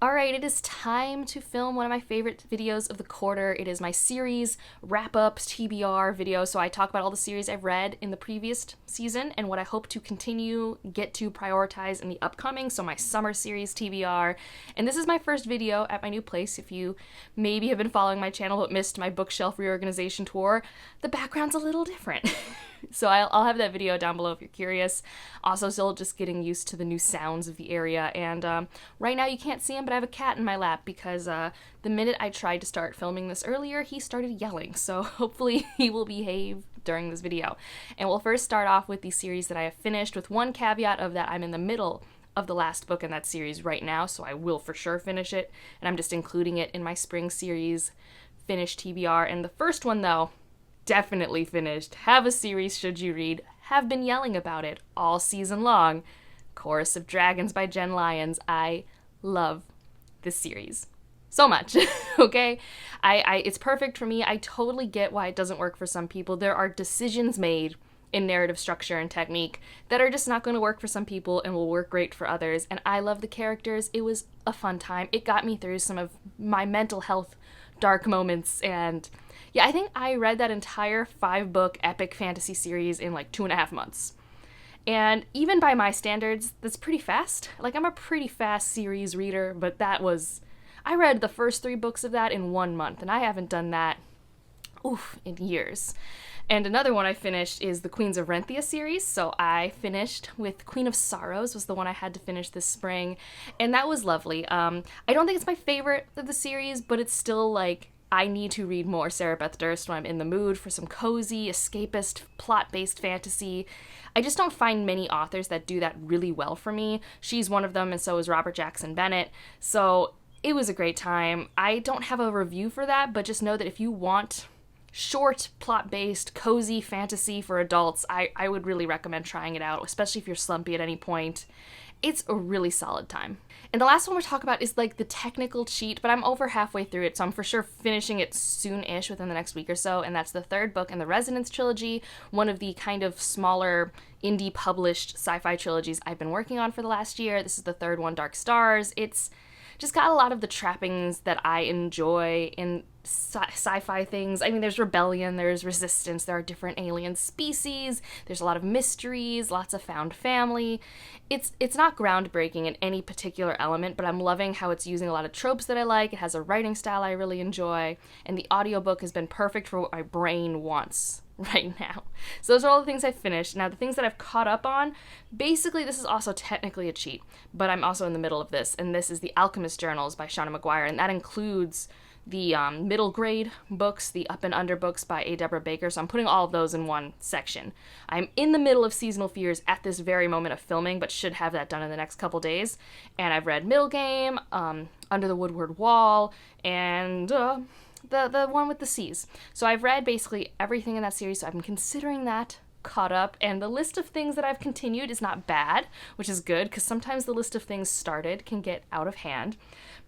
Alright, it is time to film one of my favorite videos of the quarter. It is my series wrap-up TBR video, so I talk about all the series I've read in the previous season and what I hope to continue, get to prioritize in the upcoming, so my summer series TBR. And this is my first video at my new place. If you maybe have been following my channel but missed my bookshelf reorganization tour, the background's a little different. So I'll have that video down below if you're curious. Also, still just getting used to the new sounds of the area, and right now you can't see him, but I have a cat in my lap because the minute I tried to start filming this earlier, he started yelling, so hopefully he will behave during this video. And we'll first start off with the series that I have finished, with one caveat of that I'm in the middle of the last book in that series right now, so I will for sure finish it, and I'm just including it in my spring series finish TBR. And the first one, though, definitely finished. Have a series should you read. Have been yelling about it all season long. Chorus of Dragons by Jen Lyons. I love this series so much. Okay? It's perfect for me. I totally get why it doesn't work for some people. There are decisions made in narrative structure and technique that are just not going to work for some people and will work great for others. And I love the characters. It was a fun time. It got me through some of my mental health dark moments, and yeah, I think I read that entire 5-book epic fantasy series in like 2.5 months. And even by my standards, that's pretty fast. Like, I'm a pretty fast series reader, but I read the first 3 books of that in 1 month, and I haven't done that, in years. And another one I finished is the Queens of Renthia series, so I finished with Queen of Sorrows, was the one I had to finish this spring, and that was lovely. I don't think it's my favorite of the series, but it's still, like, I need to read more Sarah Beth Durst when I'm in the mood for some cozy, escapist, plot-based fantasy. I just don't find many authors that do that really well for me. She's one of them, and so is Robert Jackson Bennett, so it was a great time. I don't have a review for that, but just know that if you want short, plot-based, cozy fantasy for adults, I would really recommend trying it out, especially if you're slumpy at any point. It's a really solid time. And the last one we're talking about is like the technical cheat, but I'm over halfway through it, so I'm for sure finishing it soon-ish within the next week or so, and that's the 3rd book in the Resonance trilogy, one of the kind of smaller indie published sci-fi trilogies I've been working on for the last year. This is the 3rd one, Dark Stars. It's just got a lot of the trappings that I enjoy in sci-fi things. I mean, there's rebellion, there's resistance, there are different alien species, there's a lot of mysteries, lots of found family. It's not groundbreaking in any particular element, but I'm loving how it's using a lot of tropes that I like. It has a writing style I really enjoy, and the audiobook has been perfect for what my brain wants right now. So those are all the things I've finished. Now, the things that I've caught up on, basically this is also technically a cheat, but I'm also in the middle of this, and this is The Alchemist Journals by Shauna McGuire, and that includes the middle grade books, the Up and Under books by A. Deborah Baker, so I'm putting all of those in one section. I'm in the middle of Seasonal Fears at this very moment of filming, but should have that done in the next couple days, and I've read Middle Game, Under the Woodward Wall, and the one with the seas. So I've read basically everything in that series, so I'm considering that caught up, and the list of things that I've continued is not bad, which is good, because sometimes the list of things started can get out of hand.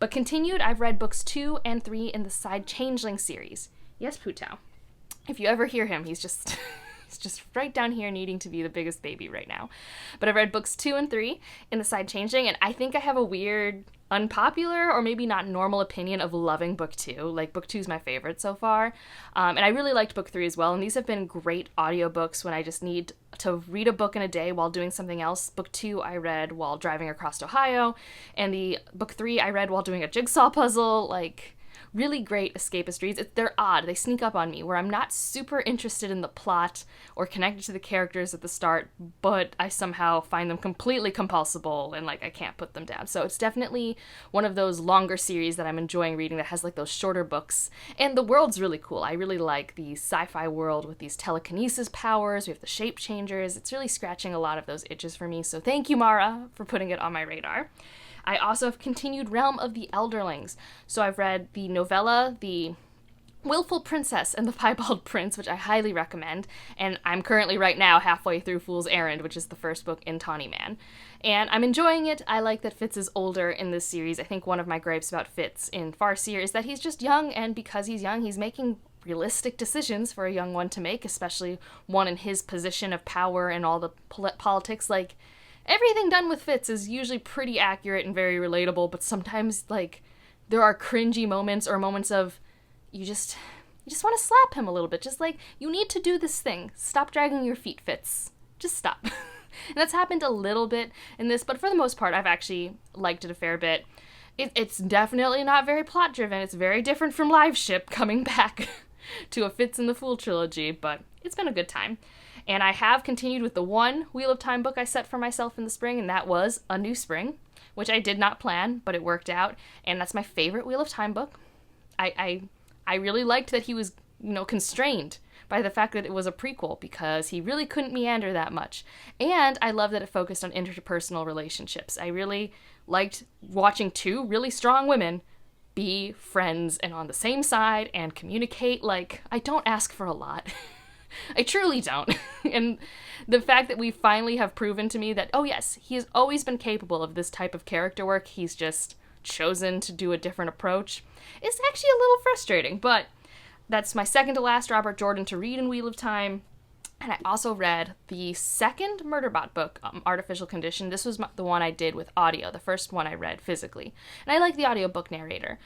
But continued, I've read books 2 and 3 in the Side Changeling series. Yes, Putao. If you ever hear him, he's just he's just right down here needing to be the biggest baby right now. But I've read books 2 and 3 in the Side Changeling, and I think I have a weird, unpopular, or maybe not normal opinion of loving book 2. Like, book 2 is my favorite so far. And I really liked book 3 as well, and these have been great audiobooks when I just need to read a book in a day while doing something else. Book 2 I read while driving across Ohio, and the book 3 I read while doing a jigsaw puzzle. Like, really great escapist reads. They're odd. They sneak up on me, where I'm not super interested in the plot or connected to the characters at the start, but I somehow find them completely compulsible and, like, I can't put them down. So it's definitely one of those longer series that I'm enjoying reading that has, like, those shorter books. And the world's really cool. I really like the sci-fi world with these telekinesis powers. We have the shape changers. It's really scratching a lot of those itches for me. So thank you, Mara, for putting it on my radar. I also have continued Realm of the Elderlings. So I've read the novella, The Willful Princess and the Piebald Prince, which I highly recommend, and I'm currently right now halfway through Fool's Errand, which is the first book in Tawny Man. And I'm enjoying it. I like that Fitz is older in this series. I think one of my gripes about Fitz in Farseer is that he's just young, and because he's young, he's making realistic decisions for a young one to make, especially one in his position of power and all the politics. Like, everything done with Fitz is usually pretty accurate and very relatable, but sometimes, like, there are cringy moments or moments of you just want to slap him a little bit. Just like, you need to do this thing. Stop dragging your feet, Fitz. Just stop. And that's happened a little bit in this, but for the most part, I've actually liked it a fair bit. It's definitely not very plot-driven. It's very different from Live Ship coming back to a Fitz and the Fool trilogy, but it's been a good time. And I have continued with the one Wheel of Time book I set for myself in the spring, and that was A New Spring, which I did not plan, but it worked out, and that's my favorite Wheel of Time book. I really liked that he was, constrained by the fact that it was a prequel, because he really couldn't meander that much. And I love that it focused on interpersonal relationships. I really liked watching two really strong women be friends and on the same side and communicate. Like, I don't ask for a lot. I truly don't. And the fact that we finally have proven to me that, oh yes, he has always been capable of this type of character work, he's just chosen to do a different approach, is actually a little frustrating, but that's my second to last Robert Jordan to read in Wheel of Time. And I also read the second Murderbot book, Artificial Condition. This was the one I did with audio, the first one I read physically. And I like the audiobook narrator.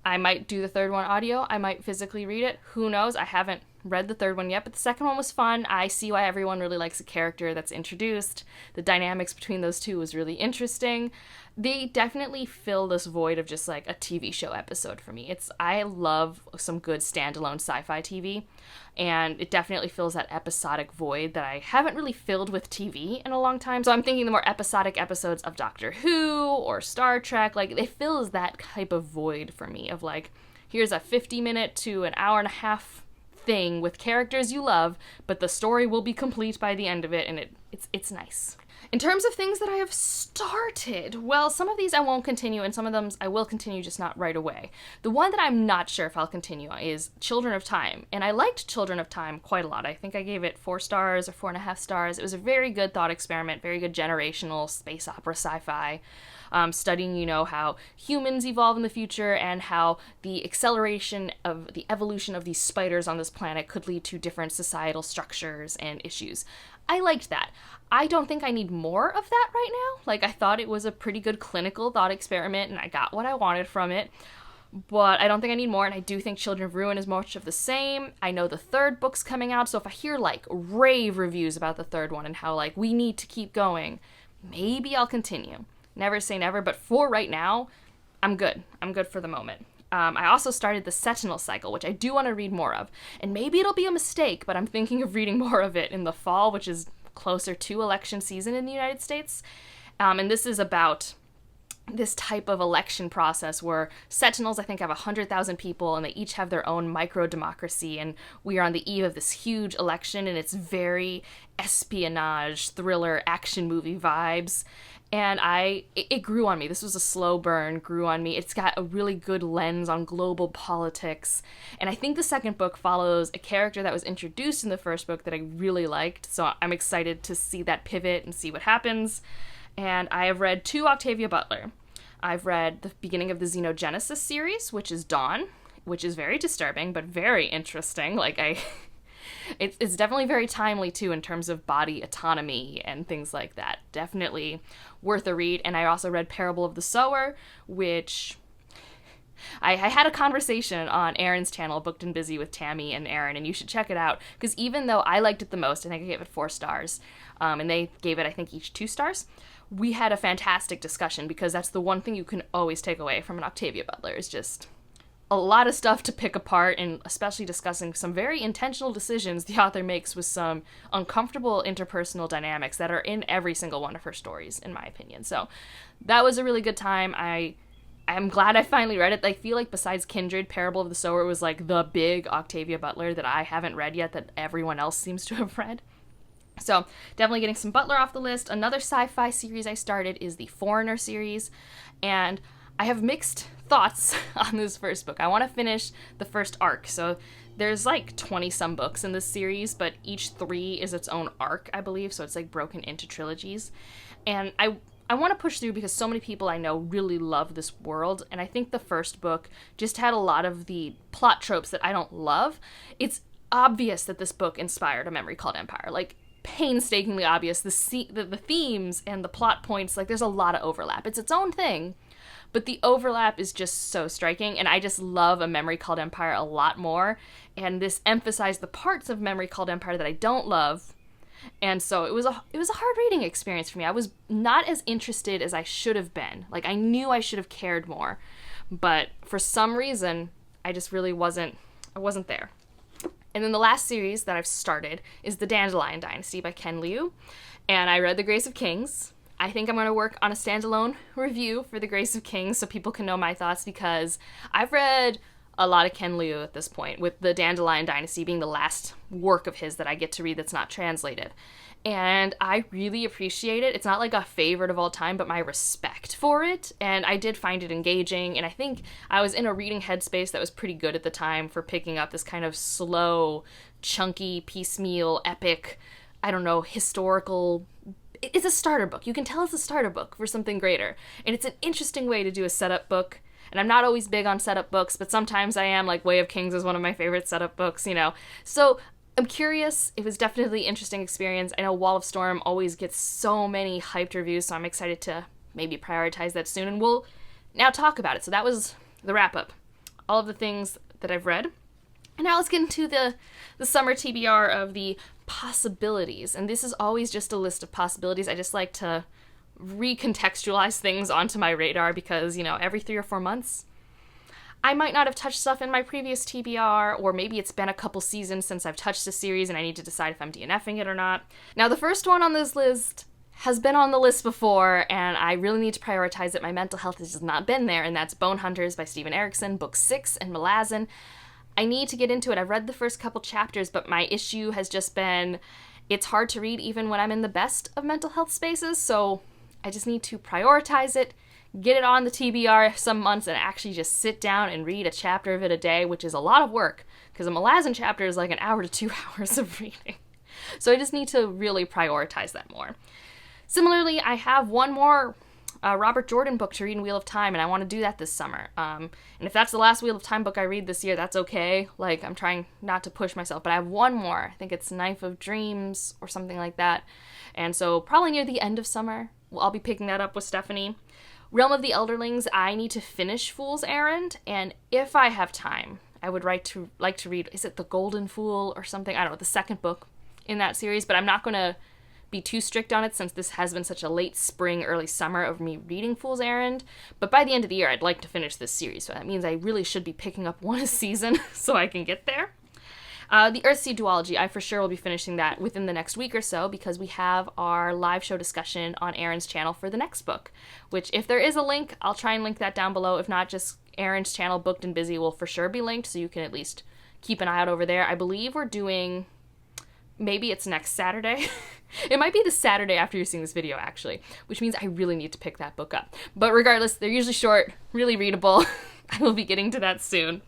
I might do the third one audio. I might physically read it. Who knows? I haven't read the third one yet, but the second one was fun. I see why everyone really likes a character that's introduced. The dynamics between those two was really interesting. They definitely fill this void of just like a TV show episode for me. I love some good standalone sci-fi TV, and it definitely fills that episodic void that I haven't really filled with TV in a long time. So I'm thinking the more episodic episodes of Doctor Who or Star Trek, like, it fills that type of void for me of like, here's a 50-minute to an hour and a half thing with characters you love, but the story will be complete by the end of it, and it's nice. In terms of things that I have started, well, some of these I won't continue, and some of them I will continue, just not right away. The one that I'm not sure if I'll continue is Children of Time, and I liked Children of Time quite a lot. I think I gave it 4 stars or 4.5 stars. It was a very good thought experiment, very good generational space opera sci-fi, studying, how humans evolve in the future and how the acceleration of the evolution of these spiders on this planet could lead to different societal structures and issues. I liked that. I don't think I need more of that right now. Like, I thought it was a pretty good clinical thought experiment, and I got what I wanted from it, but I don't think I need more, and I do think Children of Ruin is much of the same. I know the third book's coming out, so if I hear, like, rave reviews about the third one and how, like, we need to keep going, maybe I'll continue. Never say never, but for right now, I'm good. I'm good for the moment. I also started the Sentinel cycle, which I do want to read more of, and maybe it'll be a mistake, but I'm thinking of reading more of it in the fall, which is closer to election season in the United States. And this is about this type of election process where Sentinels, I think, have 100,000 people, and they each have their own micro-democracy, and we are on the eve of this huge election, and it's very espionage, thriller, action movie vibes. And it grew on me. This was a slow burn, grew on me. It's got a really good lens on global politics. And I think the second book follows a character that was introduced in the first book that I really liked. So I'm excited to see that pivot and see what happens. And I have read 2 Octavia Butler. I've read the beginning of the Xenogenesis series, which is Dawn, which is very disturbing, but very interesting. Like, It's definitely very timely, too, in terms of body autonomy and things like that. Definitely worth a read. And I also read Parable of the Sower, which I had a conversation on Aaron's channel, Booked and Busy with Tammie and Aaron, and you should check it out. Because even though I liked it the most, I think I gave it 4 stars, and they gave it, I think, each 2 stars, we had a fantastic discussion, because that's the one thing you can always take away from an Octavia Butler, is just a lot of stuff to pick apart, and especially discussing some very intentional decisions the author makes with some uncomfortable interpersonal dynamics that are in every single one of her stories, in my opinion. So that was a really good time. I'm glad I finally read it. I feel like besides Kindred, Parable of the Sower was like the big Octavia Butler that I haven't read yet that everyone else seems to have read. So definitely getting some Butler off the list. Another sci-fi series I started is the Foreigner series, and I have mixed thoughts on this first book. I want to finish the first arc. So there's like 20-some books in this series, but each 3 is its own arc, I believe. So it's like broken into trilogies. And I want to push through because so many people I know really love this world. And I think the first book just had a lot of the plot tropes that I don't love. It's obvious that this book inspired A Memory Called Empire. Like, painstakingly obvious. The themes and the plot points, like, there's a lot of overlap. It's its own thing, but the overlap is just so striking, and I just love A Memory Called Empire a lot more, and this emphasized the parts of Memory Called Empire that I don't love, and so it was a hard reading experience for me. I was not as interested as I should have been. Like, I knew I should have cared more, but for some reason, I just really wasn't there. And then the last series that I've started is The Dandelion Dynasty by Ken Liu, and I read The Grace of Kings. I think I'm going to work on a standalone review for The Grace of Kings so people can know my thoughts, because I've read a lot of Ken Liu at this point, with The Dandelion Dynasty being the last work of his that I get to read that's not translated. And I really appreciate it. It's not like a favorite of all time, but my respect for it. And I did find it engaging, and I think I was in a reading headspace that was pretty good at the time for picking up this kind of slow, chunky, piecemeal, epic, I don't know, historical. It's a starter book. You can tell it's a starter book for something greater. And it's an interesting way to do a setup book. And I'm not always big on setup books, but sometimes I am. Like, Way of Kings is one of my favorite setup books, you know. So I'm curious. It was definitely an interesting experience. I know Wall of Storm always gets so many hyped reviews, so I'm excited to maybe prioritize that soon. And we'll now talk about it. So that was the wrap-up. All of the things that I've read. And now let's get into the summer TBR of the possibilities. And this is always just a list of possibilities. I just like to recontextualize things onto my radar because, you know, every 3 or 4 months, I might not have touched stuff in my previous TBR, or maybe it's been a couple seasons since I've touched a series and I need to decide if I'm DNFing it or not. Now, the first one on this list has been on the list before, and I really need to prioritize it. My mental health has just not been there, and that's Bonehunters by Steven Erikson, Book 6, and Malazan. I need to get into it. I've read the first couple chapters, but my issue has just been it's hard to read even when I'm in the best of mental health spaces, so I just need to prioritize it, get it on the TBR some months, and actually just sit down and read a chapter of it a day, which is a lot of work, because a Malazan chapter is like an hour to 2 hours of reading. So I just need to really prioritize that more. Similarly, I have one more Robert Jordan book to read in Wheel of Time, and I want to do that this summer. And if that's the last Wheel of Time book I read this year, that's okay. Like, I'm trying not to push myself, but I have one more. I think it's Knife of Dreams or something like that. And so probably near the end of summer, I'll be picking that up with Stephanie. Realm of the Elderlings, I need to finish Fool's Errand, and if I have time, I would like to read, is it The Golden Fool or something? I don't know, the second book in that series, but I'm not going to be too strict on it since this has been such a late spring, early summer of me reading Fool's Errand. But by the end of the year, I'd like to finish this series, so that means I really should be picking up one a season so I can get there. The Earthseed duology, I for sure will be finishing that within the next week or so because we have our live show discussion on Aaron's channel for the next book, which if there is a link, I'll try and link that down below. If not, just Aaron's channel, Booked and Busy, will for sure be linked, so you can at least keep an eye out over there. I believe we're doing, maybe it's next Saturday. It might be the Saturday after you're seeing this video, actually, which means I really need to pick that book up. But regardless, they're usually short, really readable. I will be getting to that soon.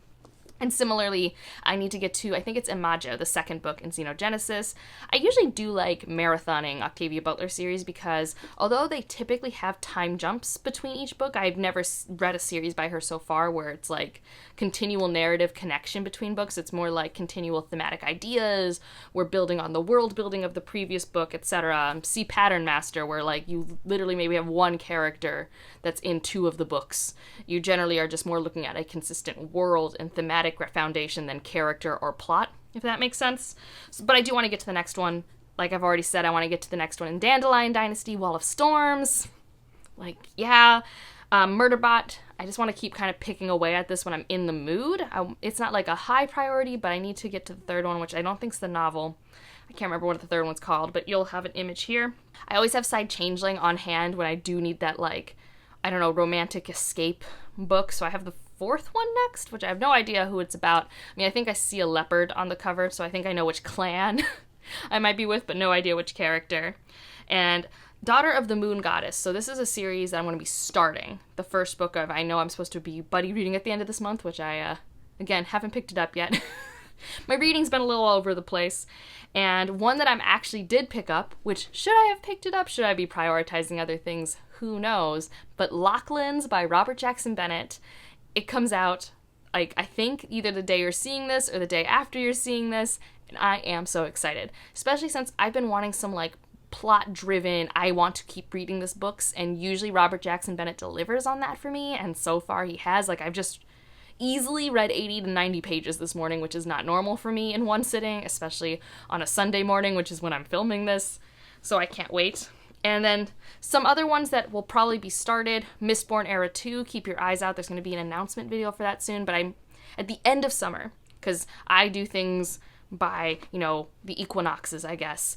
And similarly, I need to get to, I think it's Imago, the second book in Xenogenesis. I usually do like marathoning Octavia Butler series because although they typically have time jumps between each book, I've never read a series by her so far where it's like continual narrative connection between books. It's more like continual thematic ideas. We're building on the world building of the previous book, etc. See Pattern Master, where like you literally maybe have one character that's in 2 of the books. You generally are just more looking at a consistent world and thematic foundation than character or plot, if that makes sense. But I do want to get to the next one. Like I've already said, I want to get to the next one in Dandelion Dynasty, Wall of Storms. Like, yeah. Murderbot, I just want to keep kind of picking away at this when I'm in the mood. It's not like a high priority, but I need to get to the third one, which I don't think's the novel. I can't remember what the third one's called, but you'll have an image here. I always have Side Changeling on hand when I do need that, like, I don't know, romantic escape book. So I have the 4th one next, which I have no idea who it's about. I mean, I think I see a leopard on the cover, so I think I know which clan I might be with, but no idea which character. And Daughter of the Moon Goddess. So this is a series that I'm going to be starting. The first book of, I know I'm supposed to be buddy reading at the end of this month, which I, again, haven't picked it up yet. My reading's been a little all over the place. And one that I'm actually did pick up, which, should I have picked it up? Should I be prioritizing other things? Who knows? But Lachlan's by Robert Jackson Bennett. It comes out, like, I think either the day you're seeing this or the day after you're seeing this, and I am so excited, especially since I've been wanting some like plot driven, I want to keep reading this books, and usually Robert Jackson Bennett delivers on that for me, and so far he has. Like, I've just easily read 80 to 90 pages this morning, which is not normal for me in one sitting, especially on a Sunday morning, which is when I'm filming this, so I can't wait. And then some other ones that will probably be started, Mistborn Era 2, keep your eyes out, there's going to be an announcement video for that soon, but I'm at the end of summer, because I do things by, you know, the equinoxes, I guess.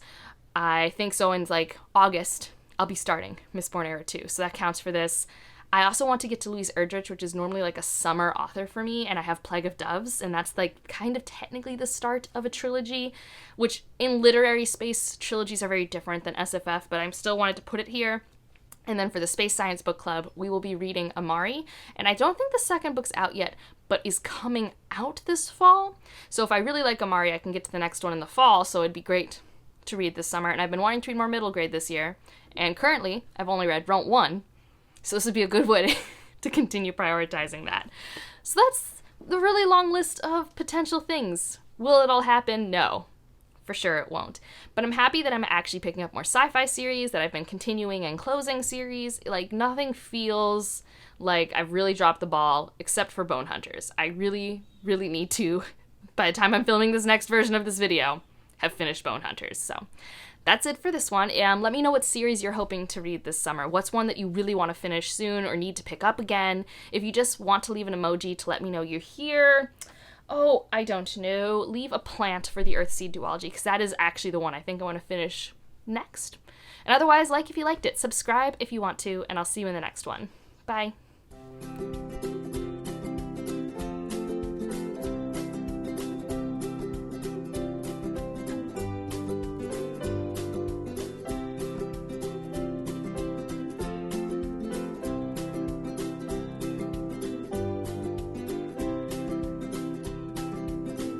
I think so in like August, I'll be starting Mistborn Era 2, so that counts for this. I also want to get to Louise Erdrich, which is normally like a summer author for me, and I have Plague of Doves, and that's like kind of technically the start of a trilogy, which in literary space, trilogies are very different than SFF, but I still wanted to put it here. And then for the Space Science Book Club, we will be reading Amari, and I don't think the second book's out yet, but is coming out this fall. So if I really like Amari, I can get to the next one in the fall, so it'd be great to read this summer. And I've been wanting to read more middle grade this year, and currently I've only read Ront 1, so this would be a good way to continue prioritizing that. So that's the really long list of potential things. Will it all happen? No. For sure it won't. But I'm happy that I'm actually picking up more sci-fi series, that I've been continuing and closing series. Like, nothing feels like I've really dropped the ball, except for Bonehunters. I really, really need to, by the time I'm filming this next version of this video, have finished Bonehunters. So that's it for this one. Let me know what series you're hoping to read this summer. What's one that you really want to finish soon or need to pick up again? If you just want to leave an emoji to let me know you're here. Oh, I don't know. Leave a plant for the Earthseed duology, because that is actually the one I think I want to finish next. And otherwise, like if you liked it, subscribe if you want to, and I'll see you in the next one. Bye.